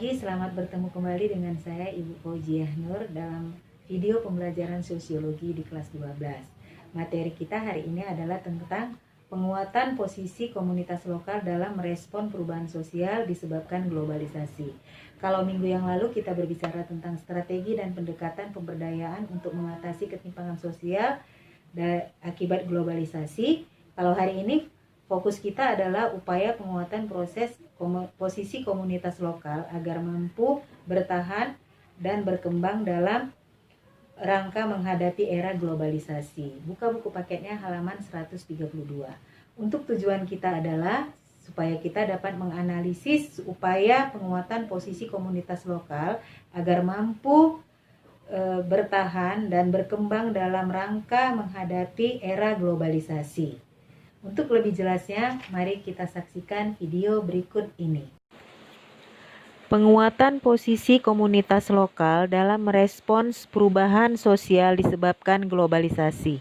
pagi, selamat bertemu kembali dengan saya Ibu Fauziah Nur dalam video pembelajaran sosiologi di kelas 12. Materi kita hari ini adalah tentang penguatan posisi komunitas lokal dalam merespon perubahan sosial disebabkan globalisasi. Kalau minggu yang lalu kita berbicara tentang strategi dan pendekatan pemberdayaan untuk mengatasi ketimpangan sosial akibat globalisasi, kalau hari ini fokus kita adalah upaya penguatan posisi komunitas lokal agar mampu bertahan dan berkembang dalam rangka menghadapi era globalisasi. Buka buku paketnya halaman 132. Untuk tujuan kita adalah supaya kita dapat menganalisis upaya penguatan posisi komunitas lokal agar mampu bertahan dan berkembang dalam rangka menghadapi era globalisasi. Untuk lebih jelasnya, mari kita saksikan video berikut ini. Penguatan posisi komunitas lokal dalam merespons perubahan sosial disebabkan globalisasi.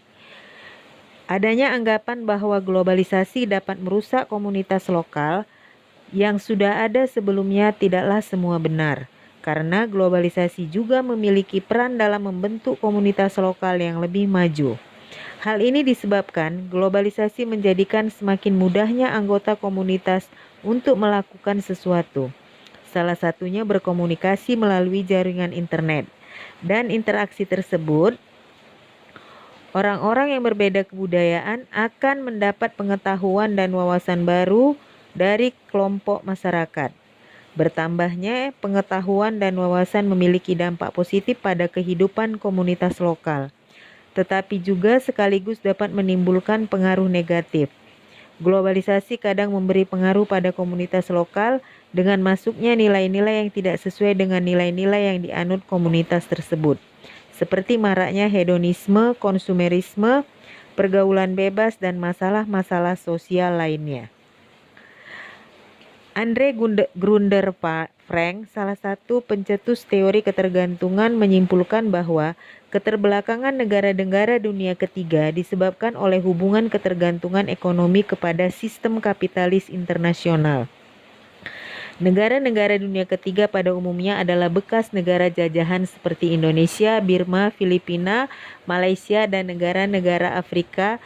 Adanya anggapan bahwa globalisasi dapat merusak komunitas lokal yang sudah ada sebelumnya tidaklah semua benar, karena globalisasi juga memiliki peran dalam membentuk komunitas lokal yang lebih maju. Hal ini disebabkan globalisasi menjadikan semakin mudahnya anggota komunitas untuk melakukan sesuatu. Salah satunya berkomunikasi melalui jaringan internet. Dan interaksi tersebut, orang-orang yang berbeda kebudayaan akan mendapat pengetahuan dan wawasan baru dari kelompok masyarakat. Bertambahnya pengetahuan dan wawasan memiliki dampak positif pada kehidupan komunitas lokal, tetapi juga sekaligus dapat menimbulkan pengaruh negatif. Globalisasi kadang memberi pengaruh pada komunitas lokal dengan masuknya nilai-nilai yang tidak sesuai dengan nilai-nilai yang dianut komunitas tersebut, seperti maraknya hedonisme, konsumerisme, pergaulan bebas, dan masalah-masalah sosial lainnya. Andre Grunder Frank, salah satu pencetus teori ketergantungan, menyimpulkan bahwa keterbelakangan negara-negara dunia ketiga disebabkan oleh hubungan ketergantungan ekonomi kepada sistem kapitalis internasional. Negara-negara dunia ketiga pada umumnya adalah bekas negara jajahan seperti Indonesia, Birma, Filipina, Malaysia, dan negara-negara Afrika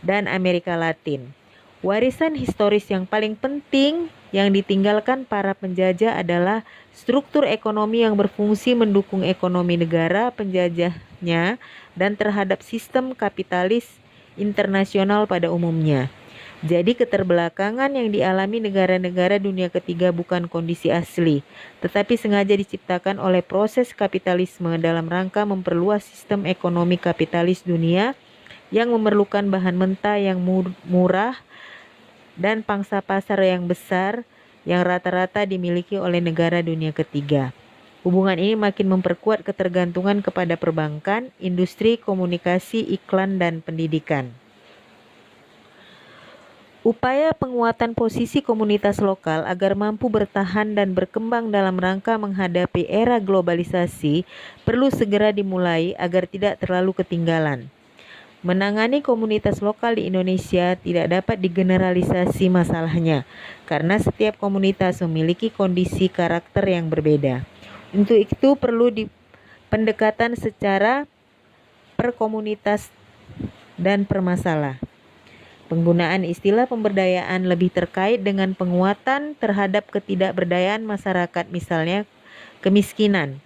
dan Amerika Latin. Warisan historis yang paling penting yang ditinggalkan para penjajah adalah struktur ekonomi yang berfungsi mendukung ekonomi negara penjajahnya dan terhadap sistem kapitalis internasional pada umumnya. Jadi keterbelakangan yang dialami negara-negara dunia ketiga bukan kondisi asli, tetapi sengaja diciptakan oleh proses kapitalisme dalam rangka memperluas sistem ekonomi kapitalis dunia yang memerlukan bahan mentah yang murah dan pangsa pasar yang besar yang rata-rata dimiliki oleh negara dunia ketiga. Hubungan ini makin memperkuat ketergantungan kepada perbankan, industri, komunikasi, iklan, dan pendidikan. Upaya penguatan posisi komunitas lokal agar mampu bertahan dan berkembang dalam rangka menghadapi era globalisasi perlu segera dimulai agar tidak terlalu ketinggalan. Menangani komunitas lokal di Indonesia tidak dapat digeneralisasi masalahnya, karena setiap komunitas memiliki kondisi karakter yang berbeda. Untuk itu perlu pendekatan secara perkomunitas dan permasalah. Penggunaan istilah pemberdayaan lebih terkait dengan penguatan terhadap ketidakberdayaan masyarakat, misalnya kemiskinan.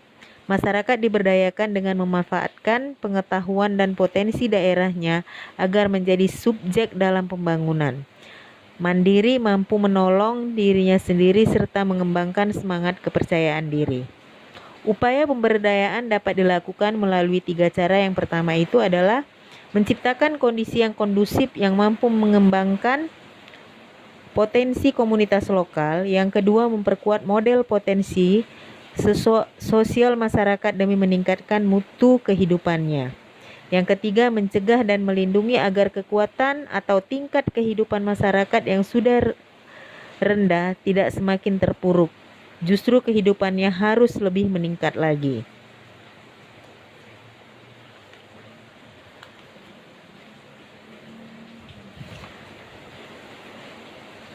Masyarakat diberdayakan dengan memanfaatkan pengetahuan dan potensi daerahnya agar menjadi subjek dalam pembangunan. Mandiri, mampu menolong dirinya sendiri serta mengembangkan semangat kepercayaan diri. Upaya pemberdayaan dapat dilakukan melalui 3 cara. Yang pertama itu adalah menciptakan kondisi yang kondusif yang mampu mengembangkan potensi komunitas lokal. Yang kedua, memperkuat model potensi sosial masyarakat demi meningkatkan mutu kehidupannya. Yang ketiga, mencegah dan melindungi agar kekuatan atau tingkat kehidupan masyarakat yang sudah rendah tidak semakin terpuruk. Justru kehidupannya harus lebih meningkat lagi.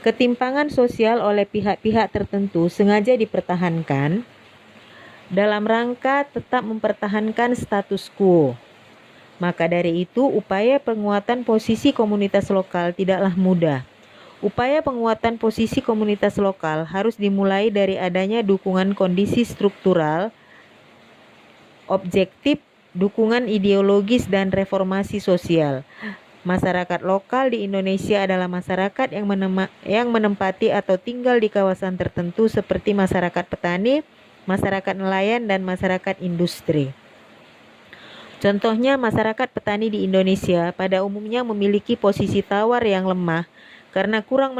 Ketimpangan sosial oleh pihak-pihak tertentu sengaja dipertahankan dalam rangka tetap mempertahankan status quo. Maka dari itu, upaya penguatan posisi komunitas lokal tidaklah mudah. Upaya penguatan posisi komunitas lokal harus dimulai dari adanya dukungan kondisi struktural, objektif, dukungan ideologis, dan reformasi sosial. Masyarakat lokal di Indonesia adalah masyarakat yang menempati atau tinggal di kawasan tertentu seperti masyarakat petani, masyarakat nelayan, dan masyarakat industri. Contohnya, masyarakat petani di Indonesia pada umumnya memiliki posisi tawar yang lemah karena kurang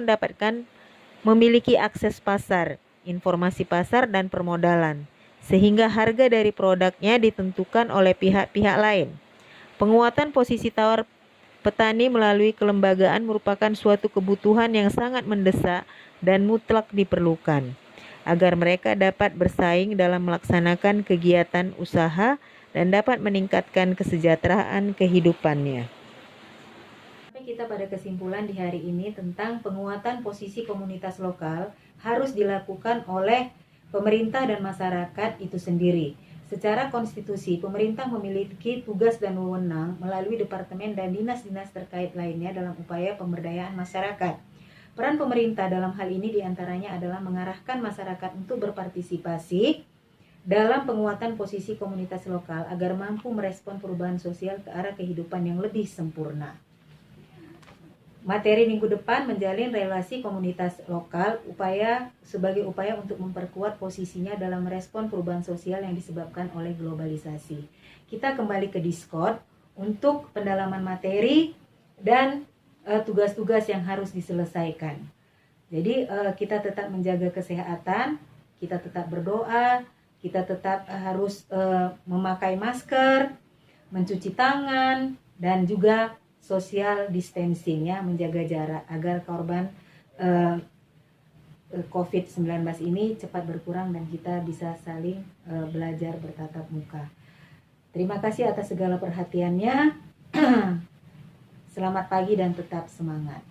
memiliki akses pasar, informasi pasar, dan permodalan, sehingga harga dari produknya ditentukan oleh pihak-pihak lain. Penguatan posisi tawar petani melalui kelembagaan merupakan suatu kebutuhan yang sangat mendesak dan mutlak diperlukan agar mereka dapat bersaing dalam melaksanakan kegiatan usaha dan dapat meningkatkan kesejahteraan kehidupannya. Sampai kita pada kesimpulan di hari ini tentang penguatan posisi komunitas lokal harus dilakukan oleh pemerintah dan masyarakat itu sendiri. Secara konstitusi, pemerintah memiliki tugas dan wewenang melalui departemen dan dinas-dinas terkait lainnya dalam upaya pemberdayaan masyarakat. Peran pemerintah dalam hal ini diantaranya adalah mengarahkan masyarakat untuk berpartisipasi dalam penguatan posisi komunitas lokal agar mampu merespon perubahan sosial ke arah kehidupan yang lebih sempurna. Materi minggu depan menjalin relasi komunitas lokal sebagai upaya untuk memperkuat posisinya dalam merespon perubahan sosial yang disebabkan oleh globalisasi. Kita kembali ke Discord untuk pendalaman materi dan tugas-tugas yang harus diselesaikan. Jadi kita tetap menjaga kesehatan, kita tetap berdoa, kita tetap harus memakai masker, mencuci tangan, dan juga social distancing, ya, menjaga jarak agar korban COVID-19 ini cepat berkurang dan kita bisa saling belajar bertatap muka. Terima kasih atas segala perhatiannya. Selamat pagi dan tetap semangat.